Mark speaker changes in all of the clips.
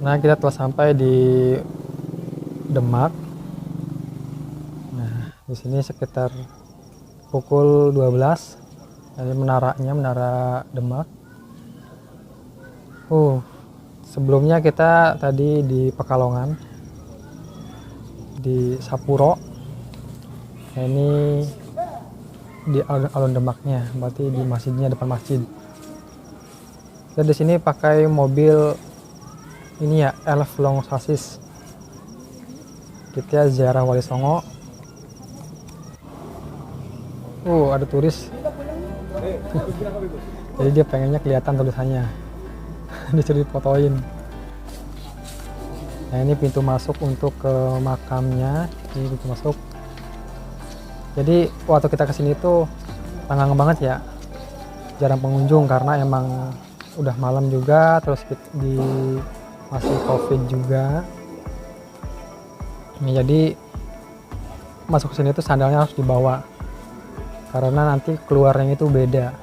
Speaker 1: Nah, kita telah sampai di Demak. Nah, di sini sekitar pukul 12. Dari menara Demak. Sebelumnya kita tadi di Pekalongan, di Sapuro. Nah, ini di alun-alun Demaknya, berarti di masjidnya, depan masjid. Kita di sini pakai mobil ini ya, Elf Long Chassis. Kita ziarah Wali Songo. Ada turis. Jadi dia pengennya kelihatan tulisannya. Disuruh fotoin. Nah, ini pintu masuk untuk ke makamnya. Ini pintu masuk. Jadi waktu kita kesini tuh tenggang banget ya, jarang pengunjung karena emang udah malam juga, terus masih COVID juga. Nah, jadi masuk ke sini tuh sandalnya harus dibawa karena nanti keluarnya itu beda,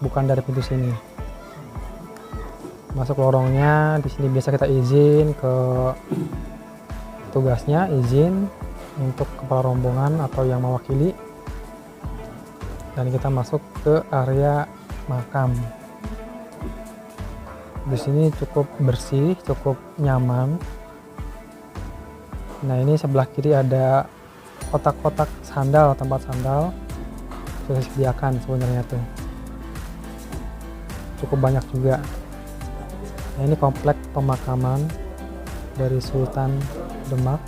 Speaker 1: bukan dari pintu sini. Masuk lorongnya di sini biasa kita izin ke tugasnya, izin untuk kepala rombongan atau yang mewakili, dan kita masuk ke area makam. Di sini cukup bersih, cukup nyaman. Nah, ini sebelah kiri ada kotak-kotak sandal, tempat sandal sudah disediakan sebenarnya tuh. Cukup banyak juga. Nah, ini komplek pemakaman dari Sultan Demak.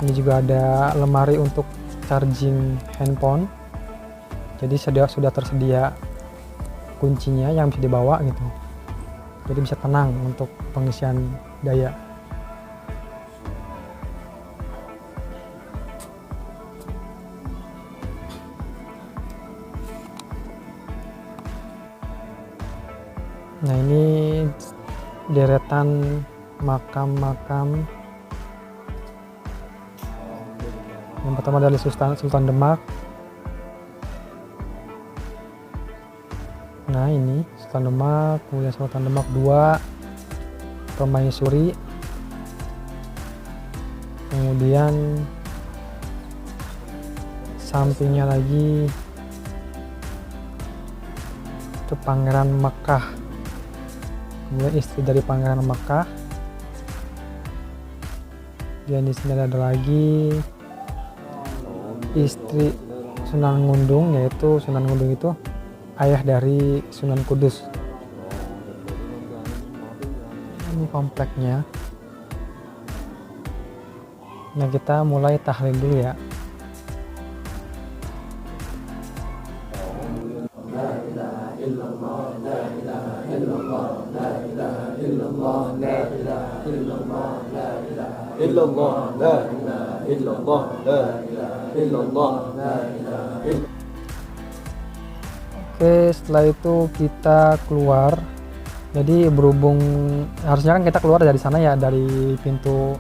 Speaker 1: Ini juga ada lemari untuk charging handphone. Jadi sudah tersedia kuncinya yang bisa dibawa gitu. Jadi bisa tenang untuk pengisian daya. Nah, ini deretan makam-makam. Yang pertama dari Sultan Demak. Nah, ini Sultan Demak, kemudian Sultan Demak 2, Permaisuri. Kemudian sampingnya lagi itu Pangeran Makkah. Kemudian istri dari Pangeran Makkah. Dan di sini ada lagi istri Sunan Ngundung, yaitu Sunan Ngundung itu ayah dari Sunan Kudus. Ini kompleknya. Nah, kita mulai tahlil dulu ya. Oke, setelah itu kita keluar. Jadi berhubung harusnya kan kita keluar dari sana ya, dari pintu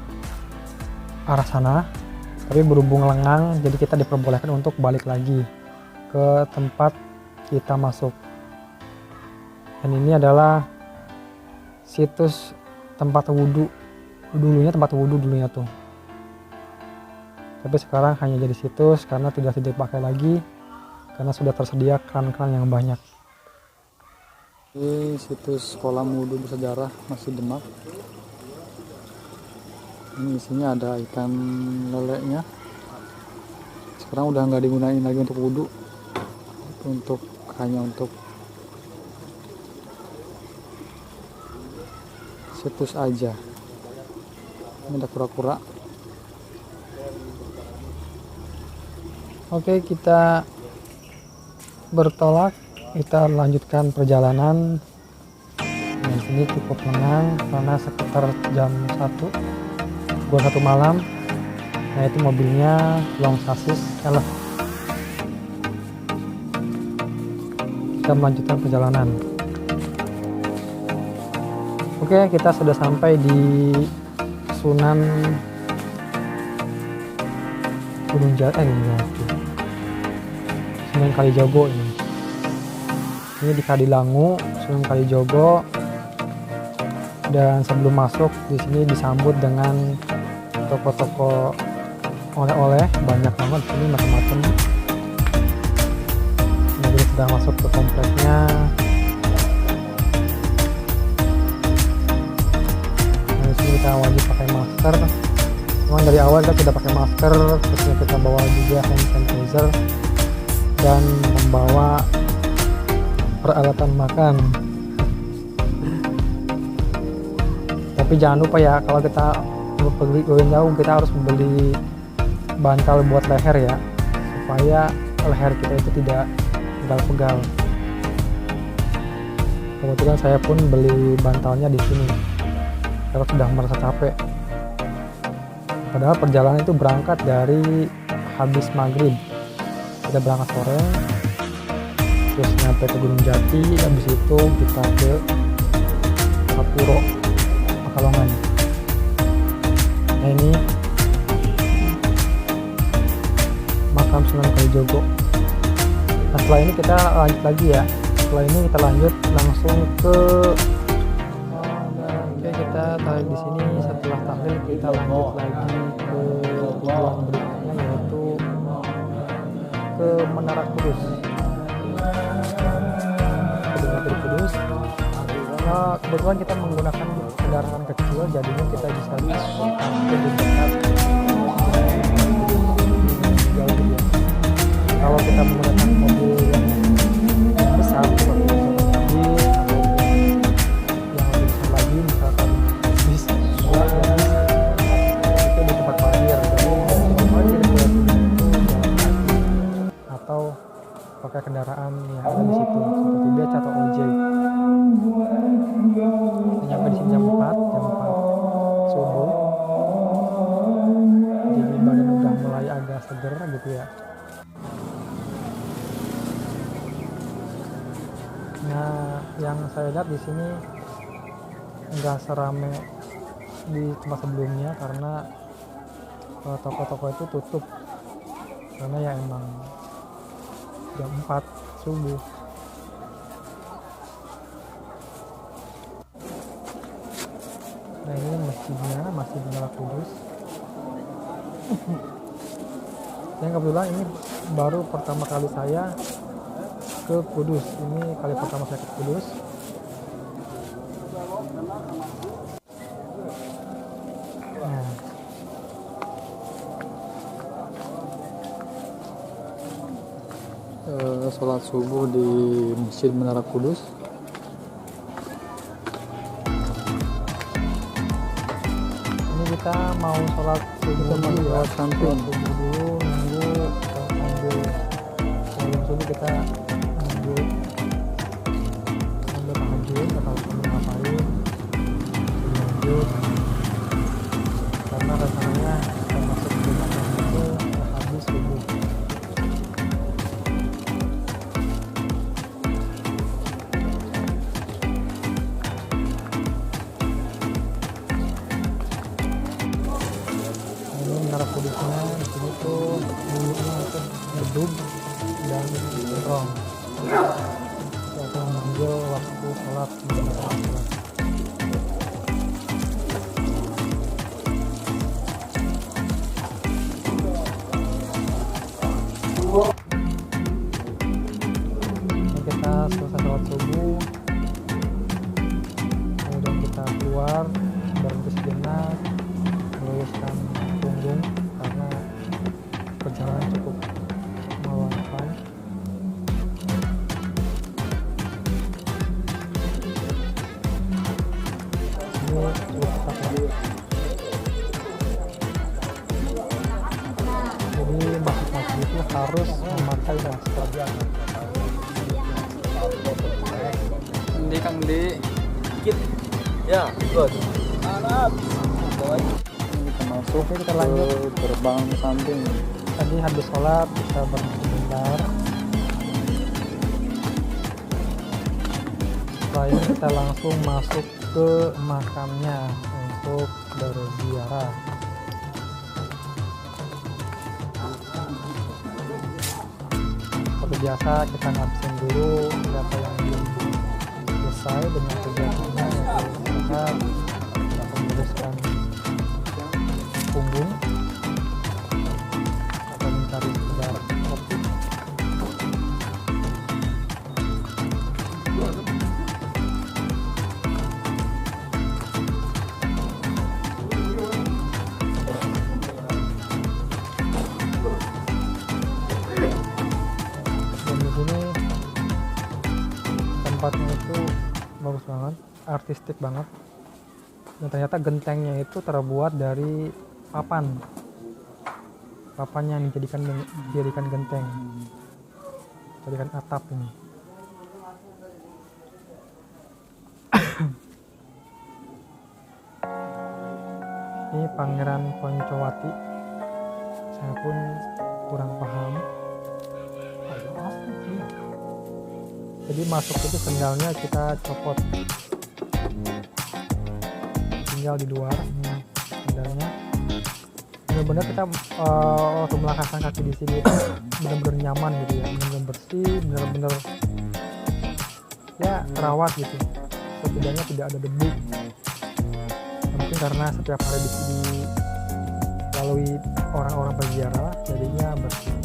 Speaker 1: arah sana, tapi berhubung lengang jadi kita diperbolehkan untuk balik lagi ke tempat kita masuk. Dan ini adalah situs tempat wudhu dulunya tuh, tapi sekarang hanya jadi situs karena tidak dipakai lagi karena sudah tersedia kran-kran yang banyak. Ini situs kolam wudhu bersejarah Masjid Demak. Ini isinya ada ikan lelenya. Sekarang udah nggak digunain lagi untuk wudhu, hanya untuk situs aja. Ini ada kura-kura. Oke, kita bertolak, kita lanjutkan perjalanan. Di sini cukup lengang karena sekitar jam 1 malam. Nah, itu mobilnya Long Chassis Elf. Kita melanjutkan perjalanan. Oke, kita sudah sampai di Sunan Sunan Kalijogo ini. Ini di Kadilangu, Sunan Kalijogo. Dan sebelum masuk di sini disambut dengan toko-toko oleh-oleh, banyak banget di sini macam-macam. Jadi sudah masuk ke kompleknya. Nah, di sini kita wajib pakai masker. Memang dari awal kita sudah pakai masker, terus kita bawa juga hand sanitizer dan membawa peralatan makan. Tapi jangan lupa ya, kalau kita pergi jauh kita harus membeli bantal buat leher ya, supaya leher kita itu tidak pegal-pegal. Kebetulan saya pun beli bantalnya di sini karena sudah merasa capek. Padahal perjalanan itu berangkat dari habis maghrib. Kita berangkat sore, terus nyampe ke Gunung Jati, habis itu kita ke Sapuro, Pekalongan. Nah, ini makam Sunan Kalijogo. Nah, setelah ini kita lanjut lagi ya. Setelah ini kita lanjut langsung ke kita tarik di sini. Setelah tahlil kita lanjut lagi ke tujuan berikutnya, yaitu ke Menara Kudus. Ke Kudus. Nah, kebetulan kita menggunakan kendaraan kecil, jadinya kita bisa lihat lebih dekat jauh ya. Kalau kita menggunakan mobil yang besar seperti mobil atau yang lebih besar lagi, misalkan bis, itu di tempat parkir. Jadi tempat parkir itu jalan kaki atau pakai kendaraan yang ada di situ seperti beca atau ojek. Nyampe di sini jam 4 subuh, jadi badan udah mulai agak seger gitu ya. Nah, yang saya lihat di sini nggak serame di tempat sebelumnya karena toko-toko itu tutup karena ya emang jam 4 subuh. Nah, ini masjidnya, Masjid Menara Kudus. Yang kebetulan ini baru pertama kali saya ke Kudus. Ini kali pertama saya ke Kudus. Nah, sholat subuh di Masjid Menara Kudus. Kita mau sholat subuh dulu ya, samping dulu nunggu sebelum subuh kita nunggu sambil tahajud atau sambil ngapain lanjut, karena rencananya kita masuk ke makam itu habis subuh. Menara Kudusnya di sini tuh dulunya itu gedung dan terong. Kita memanggil waktu sholat di sholat. Kita selesai sholat subuh, kemudian kita keluar berhenti sejenak, meluruskan punggung karena perjalanan cukup melelahkan. Ini cukup ketat ya. Jadi masuk-masuk itu harus memakai masker. Di Kang Di dikit ya, good. Kita masuk, kita lanjut gerbang samping. Tadi habis sholat kita berhenti sebentar. Setelah ini kita langsung masuk ke makamnya untuk berziarah. Seperti biasa kita ngabisin dulu siapa yang belum selesai dengan kegiatannya, yaitu banget, artistik banget. Dan ternyata gentengnya itu terbuat dari papan yang dijadikan genteng, jadikan atap ini. Ini Pangeran Poncowati, saya pun kurang paham. Jadi masuk itu sendalnya kita copot, tinggal di luar sendalnya. Benar-benar kita waktu melangkahkan kaki di sini itu benar-benar nyaman gitu ya, benar-benar bersih, benar-benar ya terawat gitu. Setidaknya tidak ada debu. Mungkin karena setiap hari di sini dilalui orang-orang berziarah, jadinya bersih.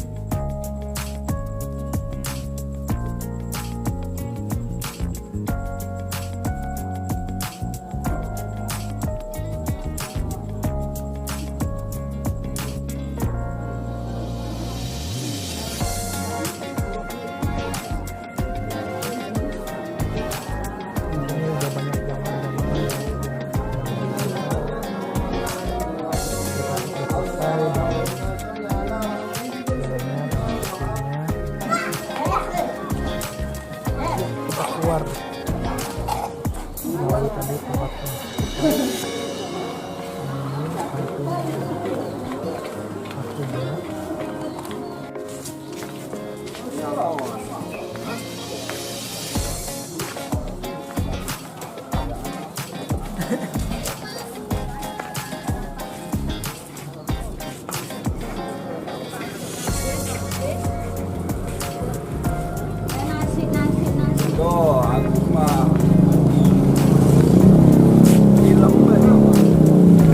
Speaker 1: Keluar melalui tadi tempatnya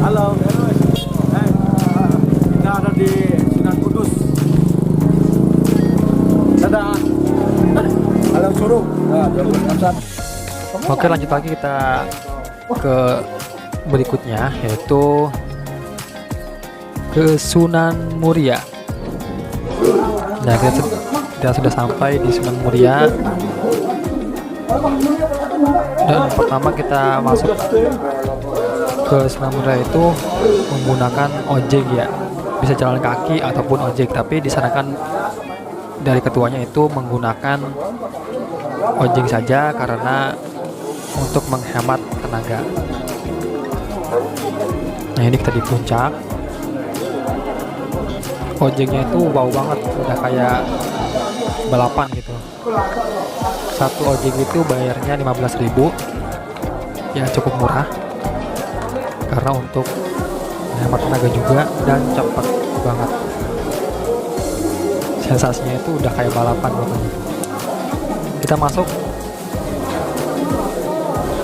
Speaker 2: Halo, kita ada di Sunan Kudus. Dadah. Halo suruh.
Speaker 1: Oke, lanjut lagi kita ke berikutnya, yaitu ke Sunan Muria. Nah, kita sudah sampai di Sunan Muria. Dan pertama kita masuk ke Sunan Muria itu menggunakan ojek ya, bisa jalan kaki ataupun ojek, tapi disarankan dari ketuanya itu menggunakan ojek saja karena untuk menghemat tenaga. Nah, ini kita di puncak. Ojeknya itu wow banget, udah kayak balapan gitu. Satu ojek itu bayarnya 15.000, ya cukup murah karena untuk menghemat tenaga juga dan cepat banget. Sensasinya itu udah kayak balapan pokoknya. Kita masuk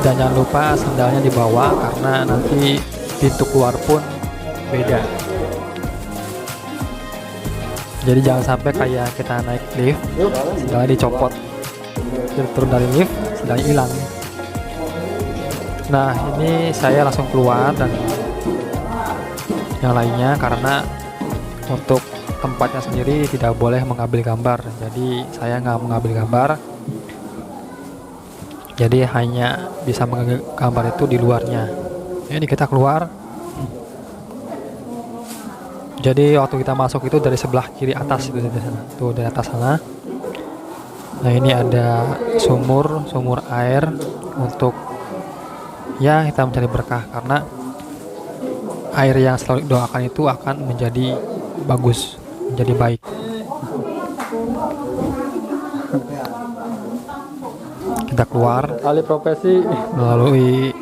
Speaker 1: dan jangan lupa sendalnya dibawa karena nanti pintu keluar pun beda. Jadi jangan sampai kayak kita naik lift, sendalnya dicopot, jadi turun dari lift, sendalnya hilang. Nah, ini saya langsung keluar dan yang lainnya karena untuk tempatnya sendiri tidak boleh mengambil gambar. Jadi saya nggak mengambil gambar. Jadi hanya bisa mengambil gambar itu di luarnya. Ini kita keluar. Jadi waktu kita masuk itu dari sebelah kiri atas itu dari sana. Tuh dari atas sana. Nah, ini ada sumur air untuk ya kita mencari berkah karena air yang selalu doakan itu akan menjadi bagus, menjadi baik. Kita keluar
Speaker 2: Alih profesi.
Speaker 1: melalui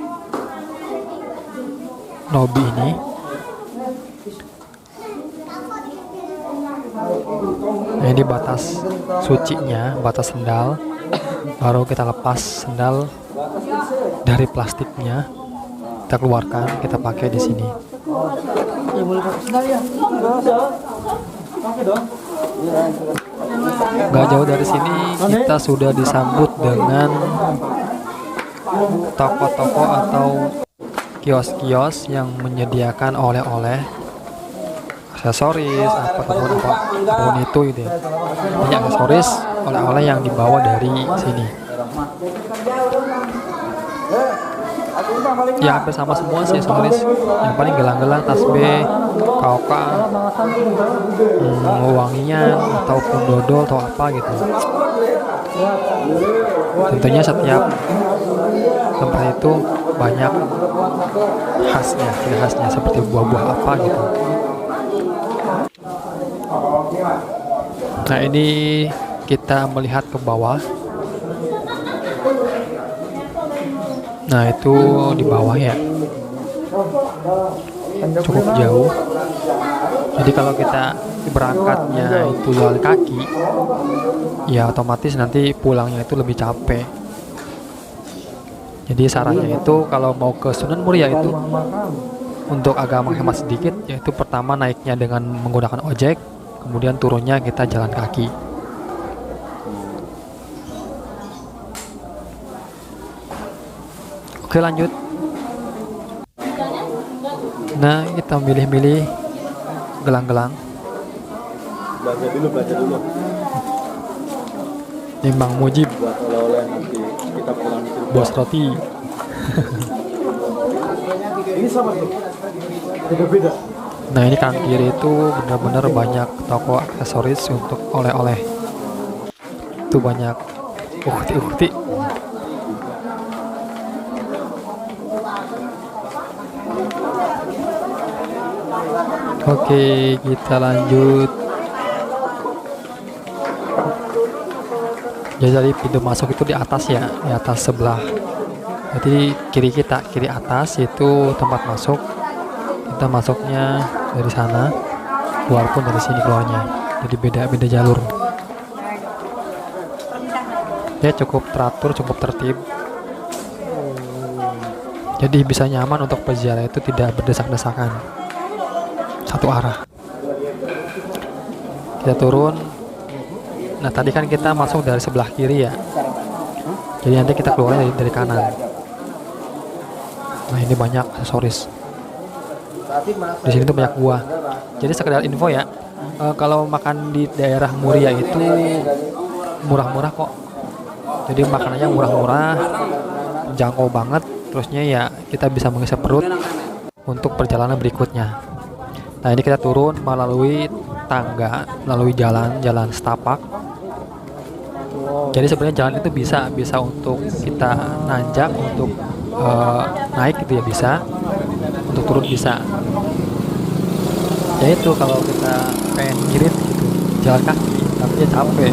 Speaker 1: lobby ini. Nah, ini batas sucinya, batas sendal. Baru kita lepas sendal dari plastiknya, kita keluarkan, kita pakai di sini. Gak jauh dari sini kita sudah disambut dengan toko-toko atau kios-kios yang menyediakan oleh-oleh, aksesoris, apapun itu gitu ya. Banyak aksesoris, oleh-oleh yang dibawa dari sini. Ya hampir sama semua sih aksesoris. Yang paling gelang-gelang, tasbih, kaoka, wangian ataupun dodol atau apa gitu. Tentunya setiap tempat itu banyak khasnya, ciri khasnya seperti buah-buah apa gitu. Nah ini kita melihat ke bawah. Nah itu di bawah ya, cukup jauh. Jadi kalau kita berangkatnya itu jalan kaki, ya otomatis nanti pulangnya itu lebih capek. Jadi sarannya itu kalau mau ke Sunan Muria itu untuk agak menghemat sedikit, yaitu pertama naiknya dengan menggunakan ojek, kemudian turunnya kita jalan kaki. Oke lanjut. Nah kita milih-milih gelang-gelang.
Speaker 2: Belajar dulu.
Speaker 1: Ini Bang Mujib,
Speaker 2: Buat oleh-oleh nanti kita pulang di Cirebon.
Speaker 1: bos roti.
Speaker 2: Ini sama tuh. Beda-beda.
Speaker 1: Nah ini kanan kiri itu benar-benar banyak toko aksesoris untuk oleh-oleh. Itu banyak ukti-ukti. Oke, kita lanjut. Ya, jadi pintu masuk itu di atas ya, di atas sebelah. Jadi kiri atas itu tempat masuk. Kita masuknya dari sana, keluar pun dari sini keluarnya. Jadi beda jalur. Ya cukup teratur, cukup tertib. Jadi bisa nyaman untuk peziarah itu tidak berdesak-desakan. Satu arah. Kita turun. Nah tadi kan kita masuk dari sebelah kiri ya. Jadi nanti kita keluar dari kanan. Nah ini banyak aksesoris. Di sini tuh banyak buah. Jadi sekedar info ya, kalau makan di daerah Muria itu murah-murah kok. Jadi makanannya murah-murah, jangkau banget. Terusnya ya kita bisa mengisi perut untuk perjalanan berikutnya. Nah ini kita turun melalui tangga, melalui jalan setapak. Jadi sebenarnya jalan itu bisa untuk kita nanjak, untuk naik gitu ya bisa, untuk turun bisa. Ya itu kalau kita pengen ngirit gitu, jalan kaki, tapi ya capek.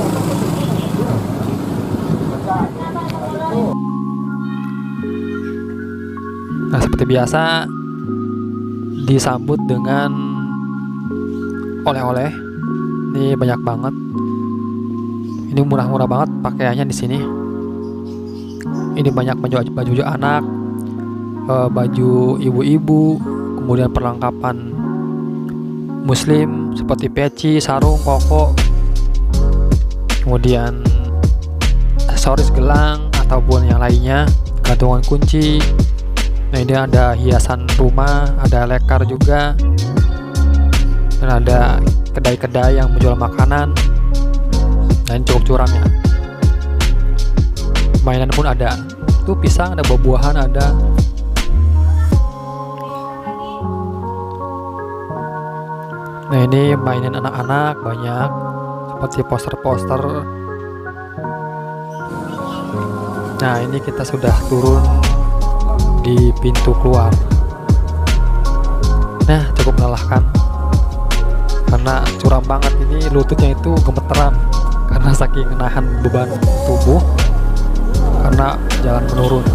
Speaker 1: Nah seperti biasa disambut dengan oleh-oleh. Ini banyak banget. Ini murah-murah banget pakaiannya di sini. Ini banyak baju anak, baju ibu-ibu, kemudian perlengkapan muslim seperti peci, sarung, koko, kemudian aksesoris gelang ataupun yang lainnya, gantungan kunci. Nah ini ada hiasan rumah, ada lekar juga, dan ada kedai-kedai yang menjual makanan. Nah ini cukup curam ya. Mainan pun ada. Tuh pisang, ada buah-buahan, ada. Nah ini mainan anak-anak banyak, seperti poster-poster. Nah ini kita sudah turun di pintu keluar. Nah cukup melelahkan karena curam banget. Ini lututnya itu gemeteran karena saking menahan beban tubuh karena jalan menurun.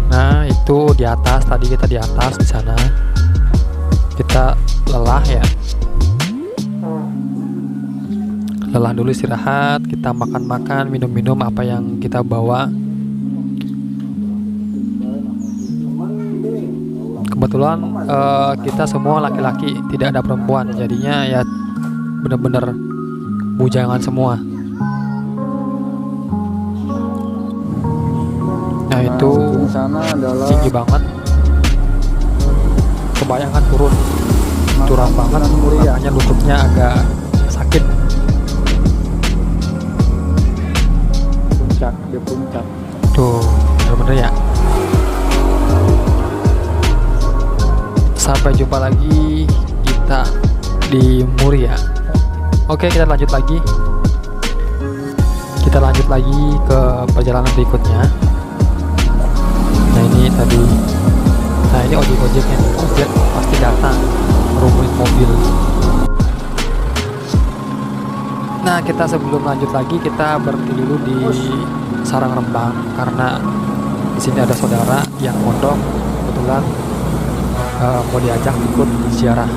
Speaker 1: Nah itu di atas, tadi kita di atas di sana kita lelah ya, lelah dulu istirahat, kita makan-makan, minum-minum apa yang kita bawa. Kebetulan kita semua laki-laki, tidak ada perempuan, jadinya ya bener-bener bujangan semua. Nah itu tinggi banget, kebayangan turun curam banget, makanya lututnya agak sakit.
Speaker 2: Puncak.
Speaker 1: Tuh, bener-bener ya. Sampai jumpa lagi kita di Muria. Oke, kita lanjut lagi. Kita lanjut lagi ke perjalanan berikutnya. Nah ini tadi, nah ini ojek-ojeknya nih. Ojek pasti datang merumunin mobil. Nah kita sebelum lanjut lagi kita berhenti dulu di Sarangrembang karena di sini ada saudara yang mondok kebetulan mau diajak ikut ziarah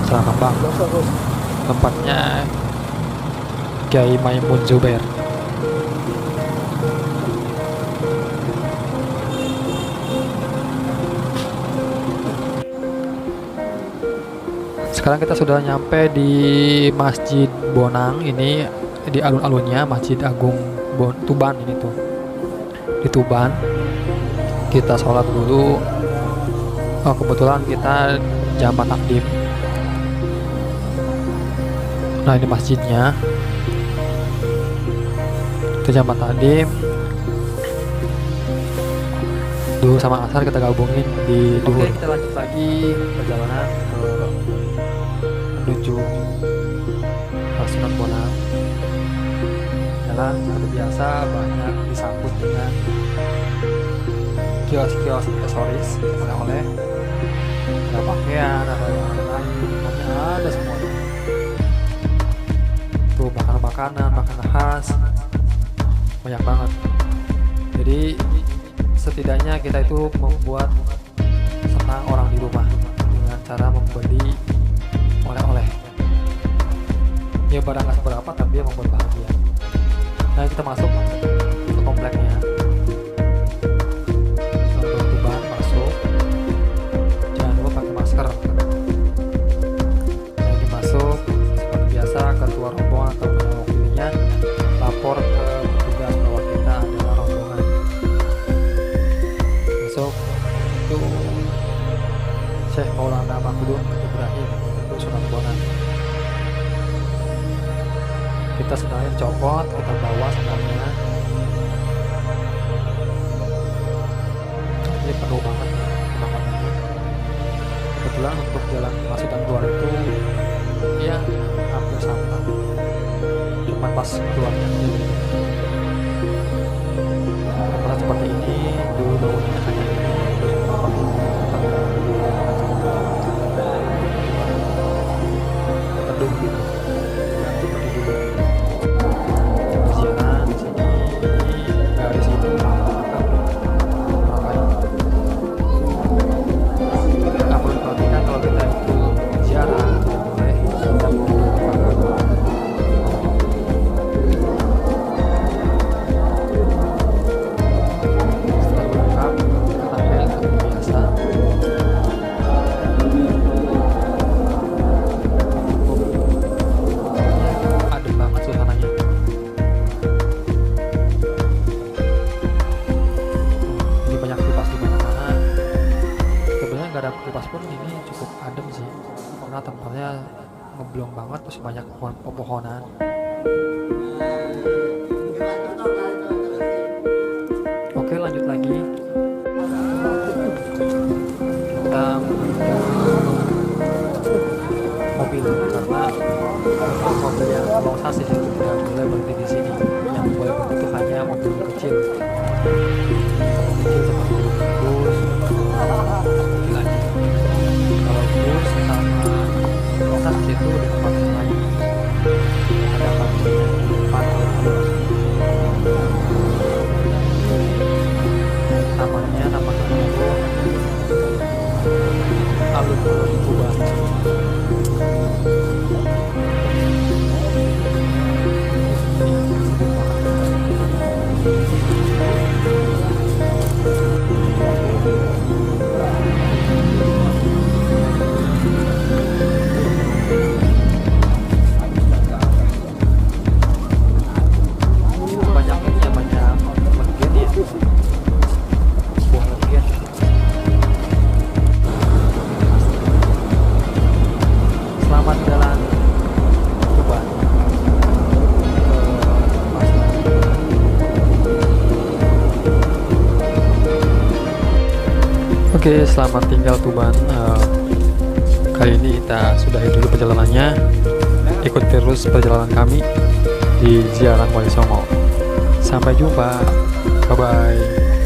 Speaker 1: Sarangrembang. Tempatnya Kiai Maimun Zubair. Sekarang kita sudah nyampe di Masjid Bonang. Ini di alun-alunnya Masjid Agung Tuban ini tuh. Di Tuban. Kita sholat dulu. Oh, kebetulan kita jamaah takdim. Nah, ini masjidnya. Kita jamaah takdim. Duhur sama asar kita gabungin di duhur. Oke, kita lanjut lagi perjalanan menuju Sunan Bonang. Jalan seperti biasa banyak disambut dengan kios-kios aksesoris, oleh-oleh, ada pakaian, ada lain, ada semuanya. Tuh makanan-makanan khas, banyak banget. Jadi setidaknya kita itu membuat senang orang di rumah dengan cara membeli oleh-oleh. Ya barang nggak seberapa tapi dia membuat bahagia. Nah kita masuk ke kompleknya. Tuban masuk. Jangan lupa pakai masker. Nah ini masuk seperti biasa ketua rombongan atau wakilnya lapor ke petugas bahwa kita adalah rombongan. Masuk itu Syekh Maulana Mahmudun Ibrahim itu Sunan Bonang. Kita sendalnya copot, kita bawa sendalnya. Ini penuh banget makanannya. Kebetulan untuk jalan masuk dan keluar itu ya hampir sama, cuma pas keluarnya aja. Karena seperti ini dulu daunnya hanya ini. Teduh gitu. Ngeblong banget, terus banyak pepohonan. Oke lanjut lagi. Kita mobil karena mobil yang long sasis itu tidak boleh berhenti di sini. Yang boleh berhenti itu hanya mobil kecil. Kecil seperti bus, kecil aja. Kalau bus sama sasis itu di tempat yang lain ada namanya taman alun-alun Tuban. Oke, selamat tinggal Tuban. Kali ini kita sudahi dulu perjalanannya. Ikut terus perjalanan kami di Ziarah Wali Songo. Sampai jumpa. Bye bye.